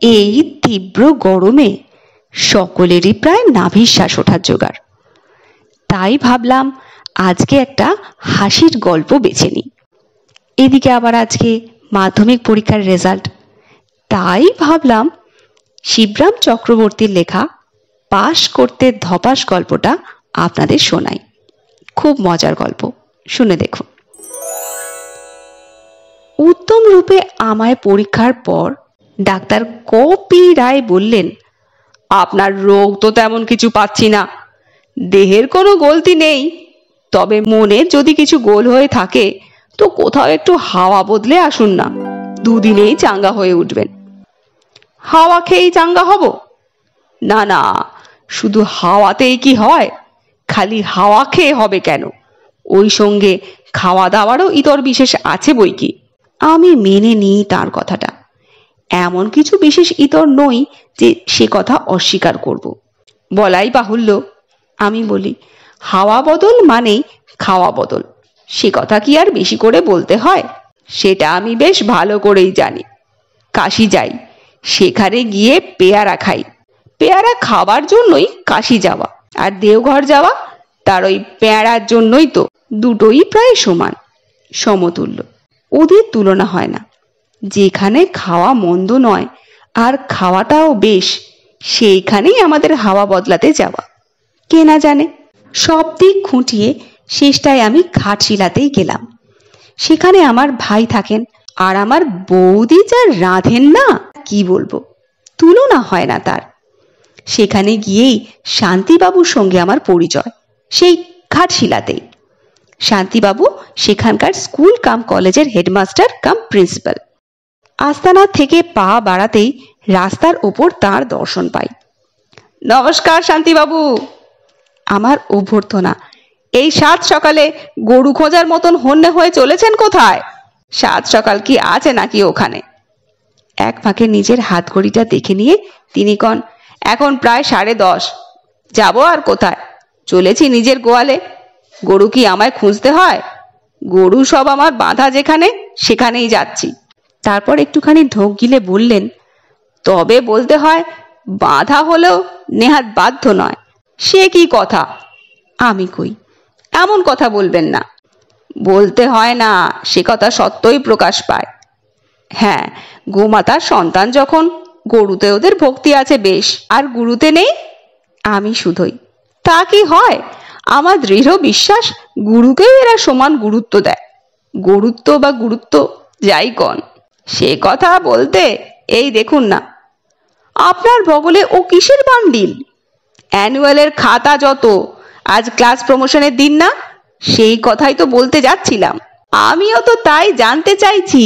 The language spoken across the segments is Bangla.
এই তীব্র গরমে সকলেরই প্রায় নাভিশ্বাস ওঠার জোগাড়। তাই ভাবলাম আজকে একটা হাসির গল্প বেছে নিই। এদিকে আবার আজকে মাধ্যমিক পরীক্ষার রেজাল্ট, তাই ভাবলাম শিবরাম চক্রবর্তীর লেখা পাশ করতে ধপাস গল্পটা আপনাদের শোনাই। খুব মজার গল্প, শুনে দেখুন। উত্তম রূপে আমায় পরীক্ষার পর ডাক্তার কপি রায় বললেন, আপনার রোগ তো তেমন কিছু পাচ্ছি না, দেহের কোনো গলতি নেই, তবে মনে যদি কিছু গোল হয়ে থাকে তো কোথাও একটু হাওয়া বদলে আসুন না, দুদিনেই চাঙ্গা হয়ে উঠবেন। হাওয়া খেয়েই চাঙ্গা হব? না না, শুধু হাওয়াতেই কি হয়? খালি হাওয়া খেয়ে হবে কেন, ওই সঙ্গে খাওয়া দাওয়ারও ইতর বিশেষ আছে বই কি। আমি মেনে নিই তার কথাটা, এমন কিছু বিশেষ ইতর নই যে সে কথা অস্বীকার করব। বলাই বাহুল্য, আমি বলি, হাওয়া বদল মানেই খাওয়া বদল, সে কথা কি আর বেশি করে বলতে হয়? সেটা আমি বেশ ভালো করেই জানি। কাশি যাই, সেখানে গিয়ে পেয়ারা খাই, পেয়ারা খাবার জন্যই কাশি যাওয়া, আর দেওঘর যাওয়া তার ওই পেয়ারার জন্যই তো। দুটোই প্রায় সমান, সমতুল্য, ওদের তুলনা হয় না। যেখানে খাওয়া মন্দ নয় আর খাওয়াটাও বেশ, সেইখানেই আমাদের হাওয়া বদলাতে যাওয়া। কে না জানে। সব দিক খুঁটিয়ে শেষটায় আমি ঘাটশিলাতেই গেলাম। সেখানে আমার ভাই থাকেন, আর আমার বৌদি যা রাঁধেন না, কি বলবো, তুলনা হয় না তার। সেখানে গিয়েই শান্তিবাবুর সঙ্গে আমার পরিচয়, সেই ঘাটশিলাতেই। শান্তিবাবু সেখানকার স্কুল কাম কলেজের হেডমাস্টার কাম প্রিন্সিপাল। আস্তানা থেকে পা বাড়াতেই রাস্তার ওপর তাঁর দর্শন পাই। নমস্কার শান্তিবাবু। আমার অভ্যর্থনা। এই সাত সকালে গরু খোঁজার মতন হন্যে হয়ে চলেছেন কোথায়? সাত সকাল কি আছে নাকি ওখানে? এক ফাঁকে নিজের হাত ঘড়িটা দেখে নিয়ে তিনি কন, এখন প্রায় 10:30। যাব আর কোথায়, চলেছি নিজের গোয়ালে। গরু কি আমায় খুঁজতে হয়? গরু সব আমার বাঁধা যেখানে, সেখানেই যাচ্ছি। তারপর একটুখানি ঢোক গিলে বললেন, তবে বলতে হয়, বাঁধা হলেও নেহাত বাধ্য নয়। সে কি কথা? আমি কই, এমন কথা বলবেন না। বলতে হয় না, সে কথা সত্যই প্রকাশ পায়। হ্যাঁ, গোমাতার সন্তান যখন, গরুতে ওদের ভক্তি আছে বেশ, আর গুরুতে নেই। আমি শুধোই, তা কি হয়? আমার দৃঢ় বিশ্বাস গুরুকেও এরা সমান গুরুত্ব দেয়। গুরুত্ব বা গুরুত্ব যাই কন, সে কথা বলতে এই দেখুন না, আপনার বগলে ও কিসের বান্ডিল? অ্যানুয়ালের খাতা যত, আজ ক্লাস প্রমোশনের দিন না, সেই কথাই তো বলতে যাচ্ছিলাম। আমিও তো তাই জানতে চাইছি।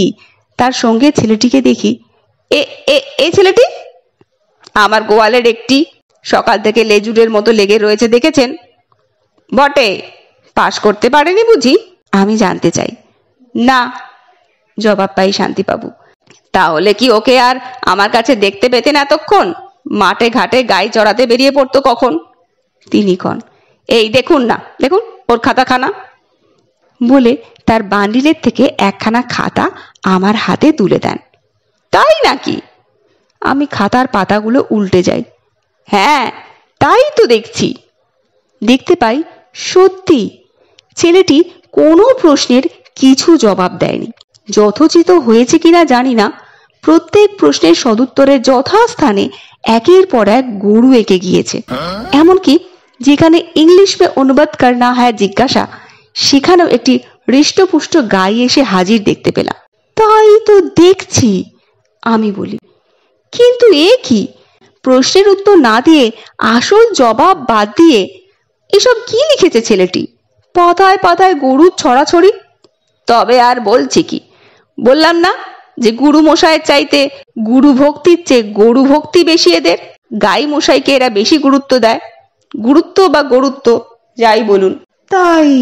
তার সঙ্গে ছেলেটিকে দেখি। এ ছেলেটি আমার গোয়ালের একটি, সকাল থেকে লেজুরের মতো লেগে রয়েছে, দেখেছেন? বটে, পাশ করতে পারেনি বুঝি? আমি জানতে চাই। না, জবাব পাই শান্তিবাবু। তাহলে কি ওকে আর আমার কাছে দেখতে পেতেন এতক্ষণ? মাঠে ঘাটে গাই চড়াতে বেরিয়ে পড়তো কখন। তিনি কন, এই দেখুন না, দেখুন ওর খাতাখানা। বলে তার বান্ডিলের থেকে একখানা খাতা আমার হাতে তুলে দেন। তাই নাকি? আমি খাতার পাতাগুলো উল্টে যাই। হ্যাঁ, তাই তো দেখছি। দেখতে পাই সত্যি ছেলেটি কোনো প্রশ্নের কিছু জবাব দেয়নি। যথোচিত হয়েছে কিনা জানি না, প্রত্যেক প্রশ্নের সদুত্তরের যথাস্থানে একের পর এক গরু এঁকে গিয়েছে। এমনকি যেখানে ইংলিশ মে অনুবাদ করনা হয় জিজ্ঞাসা, সেখানেও একটি হৃষ্টপুষ্ট গাই এসে হাজির দেখতে পেলাম। তাই তো দেখছি, আমি বলি, কিন্তু এ কি? প্রশ্নের উত্তর না দিয়ে, আসল জবাব বাদ দিয়ে এসব কি লিখেছে ছেলেটি? পাতায় পাতায় গরুর ছড়াছড়ি। তবে আর বলছি কি, বললাম না যে গুরু মশাইয়ের চাইতে গুরু ভক্তির চেয়ে গরু ভক্তি বেশি এদের। গাই মশাইকে এরা বেশি গুরুত্ব দেয়। গুরুত্ব বা গরুত্ব যাই বলুন। তাই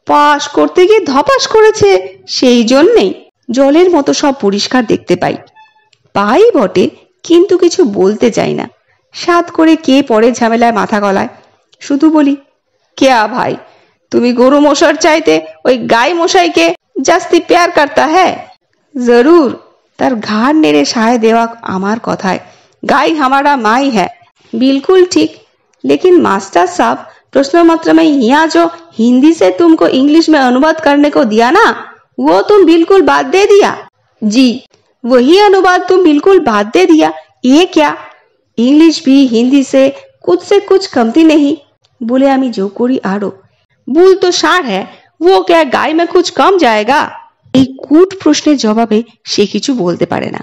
পাশ করতে গিয়ে ধপাস করেছে, সেই জন্যেই। জলের মতো সব পরিষ্কার দেখতে পাই। পাই বটে, কিন্তু কিছু বলতে চাই না। সাত করে কে পরে ঝামেলায় মাথা গলায়। শুধু বলি, क्या भाई, তুমি গরু মশার চাইতে ওই গাই মশাইকে জাস্তি প্যার করতা হ্যায়? জরুর, তার ঘাড় नेड़े साय देवा আমার কথায়। गाय हमारा माई है। बिल्कुल ठीक, लेकिन मास्टर साहब प्रश्न मात्र में यहाँ जो हिंदी से तुमको इंग्लिश में अनुवाद करने को दिया ना, वो तुम बिल्कुल बात दे दिया। जी, वही अनुवाद तुम बिल्कुल बात दे दिया। ये क्या? इंग्लिश भी हिंदी से कुछ कमती नहीं। बोले आमी जो करी आरो। भूल तो सार है, वो क्या गाय में कुछ कम जाएगा? এই কুট প্রশ্নের জবাবে সে কিছু বলতে পারে না।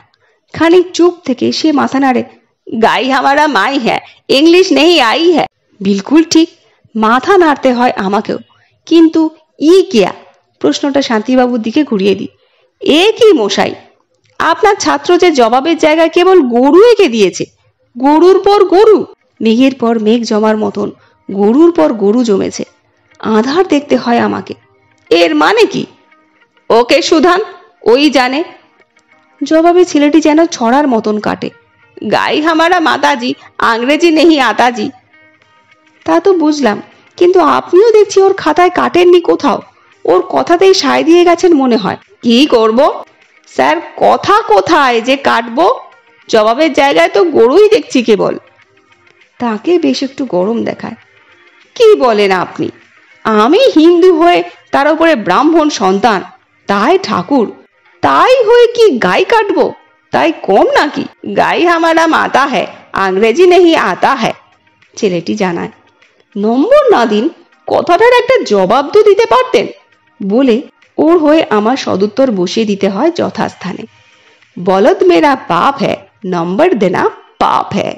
খানিক চুপ থেকে সে মাথা নাড়ে। গাই हमारा माई है, इंग्लिश नहीं आई है। बिल्कुल ठीक, মাথা নাড়তে হয় আমাকেও। কিন্তু ই কিয়া? প্রশ্নটা শান্তিবাবুর দিকে ঘুরিয়ে দিই। এ কি মশাই, আপনার ছাত্র যে জবাবের জায়গায় কেবল গরু এঁকে দিয়েছে। গরুর পর গরু, মেঘের পর মেঘ জমার মতন গরুর পর গরু জমেছে। আধার দেখতে হয় আমাকে। এর মানে কি? ওকে সুধান, ওই জানে। জবাবে ছেলেটি যেন ছড়ার মতন কাটে। গাই हमारा মাতাজি, আংরেজি নেহি আতাজি। তা তো বুঝলাম, কিন্তু আপনিও দেখছি ওর খাতায় কাটেননি কোথাও। ওর কথাতেই সায় দিয়ে গেছেন মনে হয়। কি করব স্যার, কথা কোথায় যে কাটবো? জবাবের জায়গায় তো গরুই দেখছি কেবল। তাকে বেশ একটু গরম দেখায়। কি বলেন আপনি? আমি হিন্দু হয়ে তার উপরে ব্রাহ্মণ সন্তান, তাই ঠাকুর, তাই হয়ে কি গাই কাটবো? তাই কম নাকি? গাই हमारा माता है, अंग्रेजी नहीं आता है। ছেলেটি জানায়। নম্বর না দিন, কথাটার একটা জবাব তো দিতে পারতেন। বলে ওর হয়ে আমার সদুত্তর বসিয়ে দিতে হয় যথাস্থানে। বলদ মেরা বাপ है, नंबर देना पाप है।